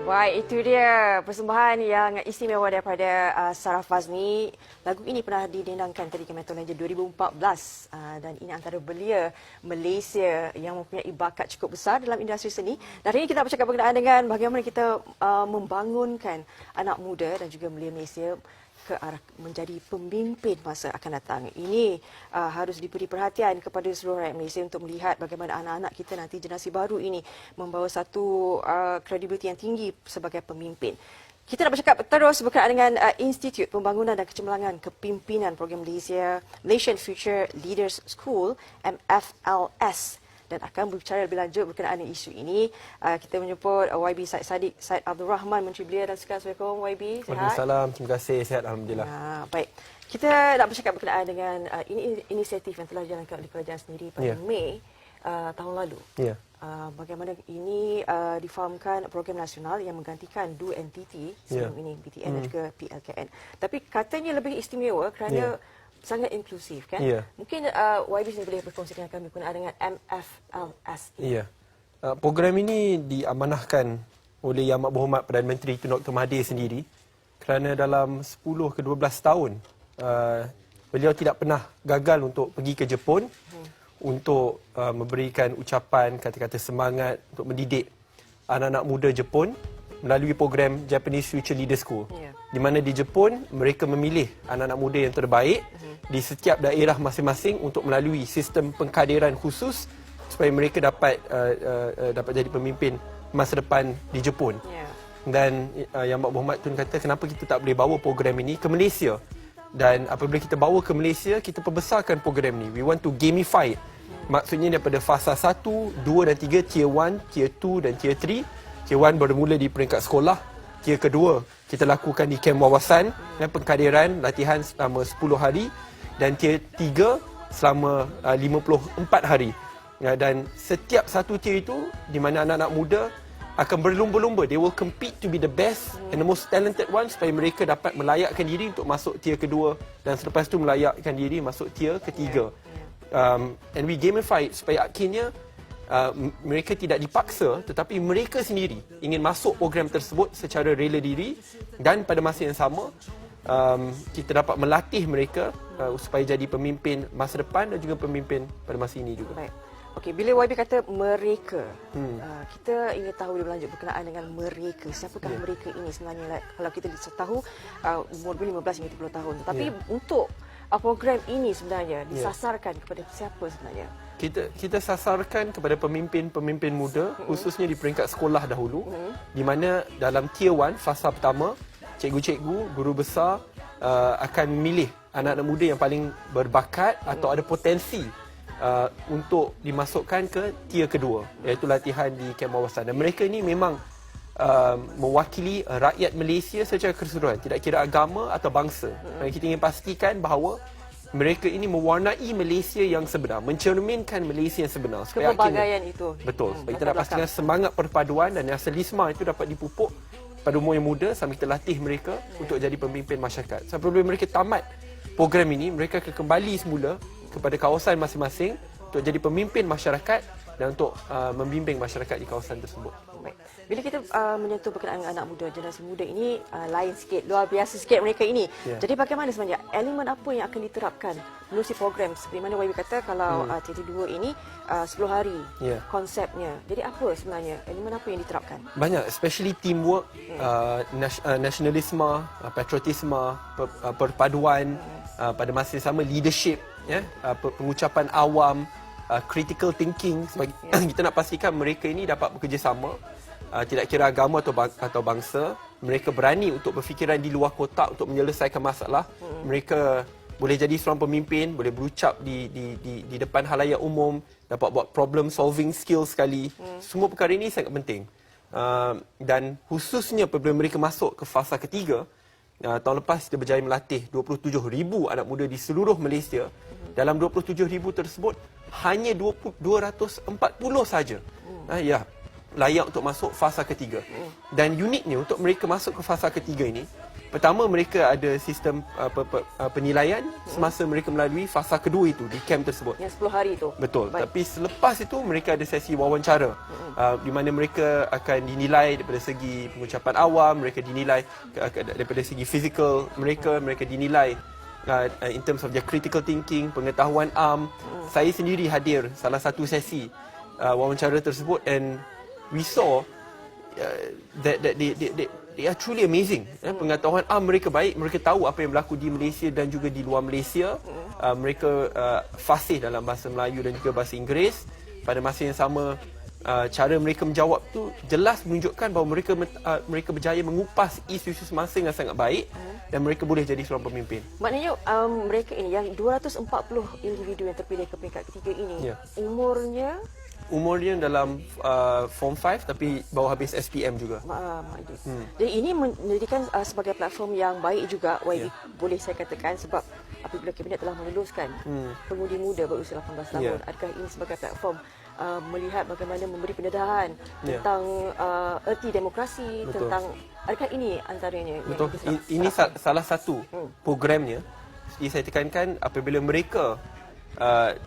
Baik, itu dia persembahan yang istimewa daripada Sarah Fazmi. Lagu ini pernah didendangkan ketika Metro Legend 2014 dan ini antara belia Malaysia yang mempunyai bakat cukup besar dalam industri seni. Dan hari ini kita bercakap berkenaan dengan bagaimana kita membangunkan anak muda dan juga belia Malaysia ke arah menjadi pemimpin masa akan datang. Ini harus diberi perhatian kepada seluruh rakyat Malaysia untuk melihat bagaimana anak-anak kita nanti generasi baru ini membawa satu kredibiliti yang tinggi sebagai pemimpin. Kita nak bercakap terus berkenaan dengan Institut Pembangunan dan Kecemerlangan Kepimpinan Program Malaysian Future Leaders School, MFLS. Dan akan berbicara lebih lanjut berkenaan dengan isu ini. Kita menjemput YB Said Sadiq, Said Abdul Rahman, Menteri Belia dan Sukan. Assalamualaikum YB. Waalaikumsalam. Terima kasih. Sihat Alhamdulillah. Baik. Kita nak bercakap berkenaan dengan ini inisiatif yang telah dijalankan oleh kerajaan sendiri pada Mei tahun lalu. Bagaimana ini difahamkan program nasional yang menggantikan dua entiti sebelum ini, BTN dan juga PLKN. Tapi katanya lebih istimewa kerana sangat inklusif, kan? Mungkin YB sendiri boleh berkongsi dengan kami berkenaan dengan MFLS ini. Program ini diamanahkan oleh Yang Amat Berhormat Perdana Menteri Tun Dr. Mahathir sendiri kerana dalam 10 ke 12 tahun beliau tidak pernah gagal untuk pergi ke Jepun untuk memberikan ucapan, kata-kata semangat untuk mendidik anak-anak muda Jepun melalui program Japanese Future Leaders School. Di mana di Jepun mereka memilih anak-anak muda yang terbaik di setiap daerah masing-masing untuk melalui sistem pengkaderan khusus supaya mereka dapat jadi pemimpin masa depan di Jepun. Dan Yang Amat Berhormat Tun kata kenapa kita tak boleh bawa program ini ke Malaysia. Dan apabila kita bawa ke Malaysia, kita perbesarkan program ini. We want to gamify it. Maksudnya daripada fasa 1, 2 dan 3, Tier 1, Tier 2 dan Tier 3. Tier 1 bermula di peringkat sekolah. Tier kedua, kita lakukan di kem wawasan dan pengkaderan latihan selama 10 hari. Dan tier 3 selama 54 hari. Dan setiap satu tier itu, di mana anak-anak muda akan berlumba-lumba. They will compete to be the best and the most talented one supaya mereka dapat melayakkan diri untuk masuk tier kedua. Dan selepas itu melayakkan diri masuk tier ketiga. And we gamify supaya akhirnya mereka tidak dipaksa tetapi mereka sendiri ingin masuk program tersebut secara rela diri dan pada masa yang sama kita dapat melatih mereka supaya jadi pemimpin masa depan dan juga pemimpin pada masa ini juga. Baik. Okey, bila YB kata mereka, kita ingin tahu lebih lanjut berkenaan dengan mereka. Siapakah mereka ini sebenarnya? Kalau kita tahu umur 15 hingga 30 tahun. Tetapi untuk program ini sebenarnya disasarkan kepada siapa sebenarnya? Kita sasarkan kepada pemimpin-pemimpin muda khususnya di peringkat sekolah dahulu di mana dalam tier 1 fasa pertama cikgu-cikgu, guru besar akan memilih anak-anak muda yang paling berbakat atau ada potensi untuk dimasukkan ke tier kedua iaitu latihan di kem wawasan. Dan mereka ini memang mewakili rakyat Malaysia secara keseluruhan, tidak kira agama atau bangsa. Kita ingin pastikan bahawa mereka ini mewarnai Malaysia yang sebenar, mencerminkan Malaysia yang sebenar. Kepelbagaian itu. Betul. Supaya kita dapat pastikan semangat perpaduan dan nasionalisme itu dapat dipupuk pada umur yang muda sambil kita latih mereka untuk jadi pemimpin masyarakat. Sampai bila mereka tamat program ini, mereka akan kembali semula kepada kawasan masing-masing untuk jadi pemimpin masyarakat dan untuk membimbing masyarakat di kawasan tersebut. Baik. Bila kita menyentuh berkenaan dengan anak muda, generasi muda ini lain sikit, luar biasa sikit mereka ini. Jadi bagaimana sebenarnya, elemen apa yang akan diterapkan melalui program seperti mana YB kata kalau TT2 ini 10 hari konsepnya. Jadi apa sebenarnya, elemen apa yang diterapkan? Banyak, especially teamwork, nasionalisme, patriotisme, perpaduan, pada masa yang sama leadership, pengucapan awam, critical thinking. Kita nak pastikan mereka ini dapat bekerjasama, tidak kira agama atau bangsa. Mereka berani untuk berfikiran di luar kotak untuk menyelesaikan masalah. Mereka boleh jadi seorang pemimpin, boleh berucap di depan halayak umum, dapat buat problem solving skills sekali. Semua perkara ini sangat penting. Dan khususnya apabila mereka masuk ke fasa ketiga, tahun lepas kita berjaya melatih 27,000 anak muda di seluruh Malaysia. Dalam 27,000 tersebut hanya 240 saja layak untuk masuk fasa ketiga. Dan uniknya untuk mereka masuk ke fasa ketiga ini, pertama mereka ada sistem penilaian semasa mereka melalui fasa kedua itu di kamp tersebut. Yang 10 hari itu. Betul. Baik. Tapi selepas itu mereka ada sesi wawancara di mana mereka akan dinilai daripada segi pengucapan awam, mereka dinilai daripada segi fizikal mereka dinilai in terms of their critical thinking, pengetahuan am. Saya sendiri hadir salah satu sesi wawancara tersebut, and we saw that they are truly amazing. Pengetahuan mereka baik, mereka tahu apa yang berlaku di Malaysia dan juga di luar Malaysia. Mereka fasih dalam bahasa Melayu dan juga bahasa Inggeris. Pada masa yang sama, cara mereka menjawab tu jelas menunjukkan bahawa mereka berjaya mengupas isu-isu semasa dengan sangat baik, dan mereka boleh jadi seorang pemimpin. Maknanya mereka ini yang 240 individu yang terpilih ke peringkat ketiga ini, umurnya dalam Form 5 tapi baru habis SPM juga. Jadi ini menjadikan sebagai platform yang baik juga YB, boleh saya katakan, sebab apabila Kabinet telah meluluskan pengudi muda berusia 18 tahun, adakah ini sebagai platform melihat bagaimana memberi pendedahan tentang erti demokrasi, tentang, adakah ini antaranya? Betul. Ini salah satu programnya. Seperti saya tekankan, apabila mereka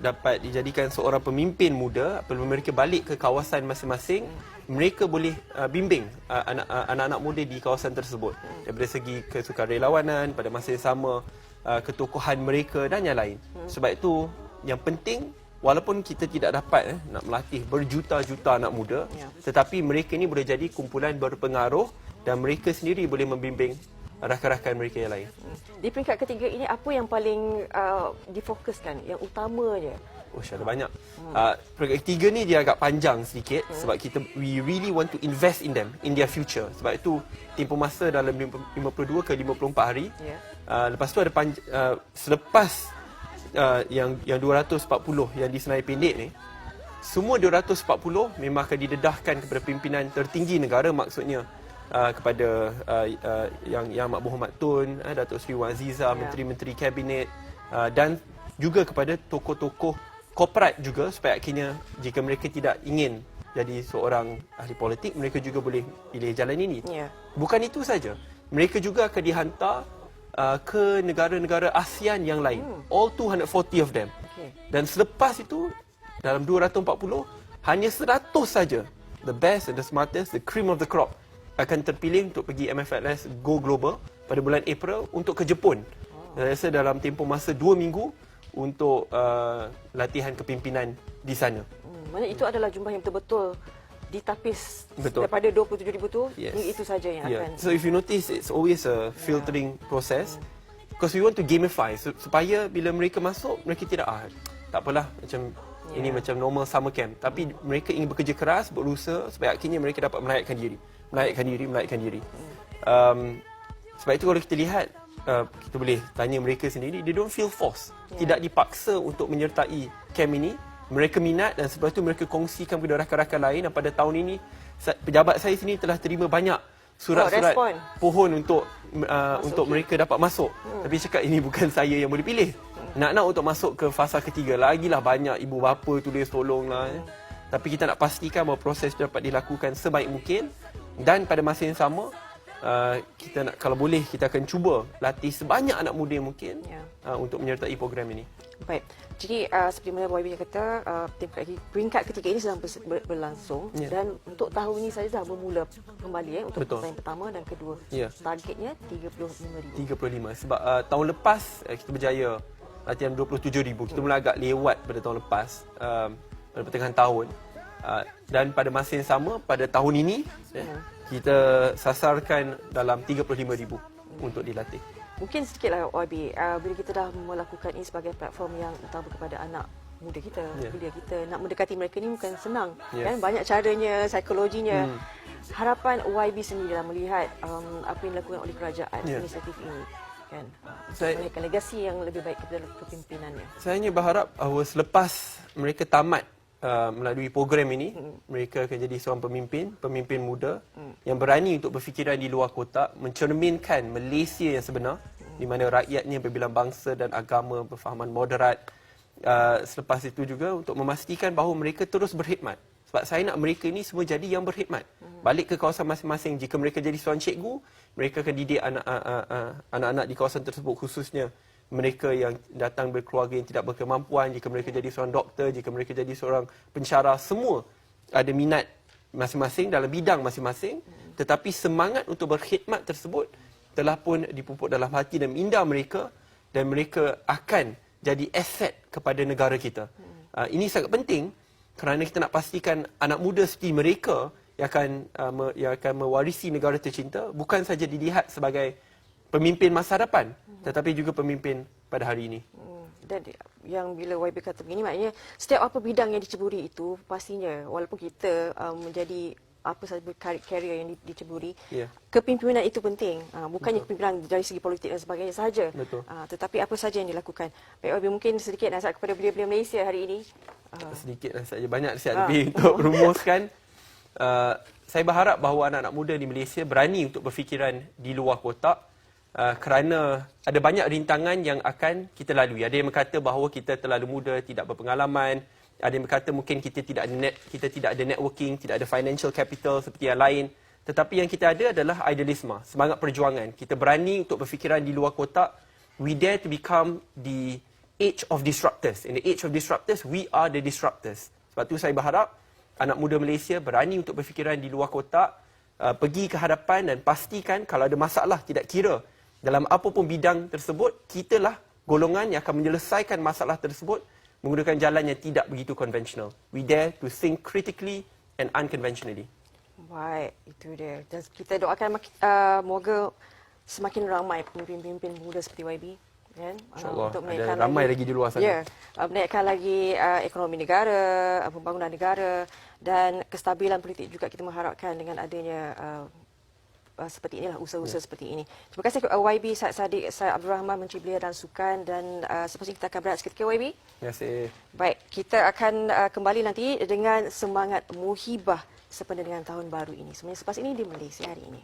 dapat dijadikan seorang pemimpin muda, apabila mereka balik ke kawasan masing-masing, mereka boleh bimbing anak-anak muda di kawasan tersebut daripada segi kesukarelawanan, pada masa yang sama ketokohan mereka dan yang lain. Sebab itu yang penting, walaupun kita tidak dapat nak melatih berjuta-juta anak muda, tetapi mereka ini boleh jadi kumpulan berpengaruh dan mereka sendiri boleh membimbing rakan-rakan mereka yang lain. Di peringkat ketiga ini, apa yang paling difokuskan, yang utamanya? Ada banyak. Peringkat ketiga ni dia agak panjang sedikit sebab we really want to invest in them, in their future. Sebab itu tempoh masa dalam 52 ke 54 hari. Lepas tu ada selepas yang 240 yang di Senarai Pendek ni, semua 240 memang akan didedahkan kepada pimpinan tertinggi negara, maksudnya kepada Yang Amat Berhormat Tun, Datuk Seri Wan Aziza, menteri-menteri kabinet, dan juga kepada tokoh-tokoh korporat juga, supaya akhirnya jika mereka tidak ingin jadi seorang ahli politik, mereka juga boleh pilih jalan ini. Bukan itu saja, mereka juga akan dihantar ke negara-negara ASEAN yang lain, all 240 of them. Dan selepas itu, dalam 240, hanya 100 saja, the best and the smartest, the cream of the crop, akan terpilih untuk pergi MFLS Go Global pada bulan April untuk ke Jepun. Saya rasa dalam tempoh masa 2 minggu untuk latihan kepimpinan di sana. Maksudnya itu adalah jumlah yang betul-betul ditapis. Daripada 27,000 tu, itu saja yang akan. So if you notice, it's always a filtering process, because we want to gamify, supaya bila mereka masuk, mereka tidak tak apalah, macam ini macam normal summer camp, tapi mereka ingin bekerja keras, berusaha supaya akhirnya mereka dapat melayakkan diri. Sebab itu kalau kita lihat, kita boleh tanya mereka sendiri, they don't feel forced, tidak dipaksa untuk menyertai camp ini. Mereka minat, dan sebab itu mereka kongsikan kepada rakan-rakan lain. Dan pada tahun ini, pejabat saya sini telah terima banyak surat-surat pohon untuk mereka dapat masuk. Tapi cakap ini bukan saya yang boleh pilih. Nak untuk masuk ke fasa ketiga, lagilah banyak ibu bapa tulis tolonglah. Tapi kita nak pastikan bahawa proses dapat dilakukan sebaik mungkin. Dan pada masa yang sama, kita nak, kalau boleh, kita akan cuba latih sebanyak anak muda yang mungkin untuk menyertai program ini. Baik. Jadi seperti mana YB kata, peringkat ketiga ini sedang berlangsung, dan untuk tahun ini saja dah bermula kembali untuk pertandingan pertama dan kedua. Targetnya 35,000. 35. Sebab tahun lepas kita berjaya latihan 27,000. Kita mula agak lewat pada tahun lepas, pada pertengahan tahun. Dan pada masa yang sama, pada tahun ini kita sasarkan dalam 35,000 untuk dilatih. Mungkin sedikitlah YB, bila kita dah melakukan ini sebagai platform yang utama kepada anak muda kita, belia kita, nak mendekati mereka ni bukan senang. Kan? Banyak caranya, psikologinya. Harapan YB sendiri dalam melihat apa yang dilakukan oleh kerajaan, inisiatif ini, kan? Melahirkan legasi yang lebih baik kepada kepimpinannya. Saya hanya berharap bahawa selepas mereka tamat melalui program ini, mereka akan jadi seorang pemimpin muda yang berani untuk berfikiran di luar kotak, mencerminkan Malaysia yang sebenar, di mana rakyatnya berbilang bangsa dan agama, berfahaman moderat. Selepas itu juga untuk memastikan bahawa mereka terus berkhidmat Sebab saya nak mereka ni semua jadi yang berkhidmat. Balik ke kawasan masing-masing. Jika mereka jadi seorang cikgu, mereka akan didik anak-anak di kawasan tersebut, khususnya mereka yang datang berkeluarga yang tidak berkemampuan. Jika mereka jadi seorang doktor, jika mereka jadi seorang pensyarah, semua ada minat masing-masing dalam bidang masing-masing. Tetapi semangat untuk berkhidmat tersebut telah pun dipupuk dalam hati dan minda mereka, dan mereka akan jadi aset kepada negara kita. Ini sangat penting kerana kita nak pastikan anak muda seperti mereka yang akan mewarisi negara tercinta bukan saja dilihat sebagai pemimpin masa hadapan, tetapi juga pemimpin pada hari ini. Dan yang bila YB kata begini, maknanya setiap apa bidang yang diceburi itu, pastinya walaupun kita menjadi apa sahaja karier yang diceburi, kepimpinan itu penting. Bukannya kepimpinan dari segi politik dan sebagainya sahaja. Tetapi apa saja yang dilakukan. Baik, YB, mungkin sedikit nasihat kepada belia-belia Malaysia hari ini. Sedikit saja, banyak nasihat lebih untuk merumuskan. Saya berharap bahawa anak-anak muda di Malaysia berani untuk berfikiran di luar kotak, kerana ada banyak rintangan yang akan kita lalui. Ada yang berkata bahawa kita terlalu muda, tidak berpengalaman. Ada yang berkata mungkin kita tidak ada networking, tidak ada financial capital seperti yang lain. Tetapi yang kita ada adalah idealisme, semangat perjuangan. Kita berani untuk berfikiran di luar kotak. We dare to become the age of disruptors. In the age of disruptors, we are the disruptors. Sebab tu saya berharap anak muda Malaysia berani untuk berfikiran di luar kotak, pergi ke hadapan dan pastikan kalau ada masalah, tidak kira dalam apa pun bidang tersebut, kitalah golongan yang akan menyelesaikan masalah tersebut menggunakan jalan yang tidak begitu konvensional. We dare to think critically and unconventionally. Baik, itu dia. Dan kita doakan moga semakin ramai pemimpin-pemimpin muda seperti YB. Kan? InsyaAllah, untuk ada ramai lagi di luar sana. Ya, menaikkan lagi ekonomi negara, pembangunan negara dan kestabilan politik juga kita mengharapkan dengan adanya seperti inilah, usaha-usaha seperti ini. Terima kasih YB Said Saddiq, Said Abdul Rahman, Menteri Belia dan Sukan, dan seterusnya kita akan berehat seketika, YB. Terima kasih. Baik, kita akan kembali nanti dengan semangat muhibah sepenuh dengan tahun baru ini. Semuanya selepas ini di Malaysia hari ini.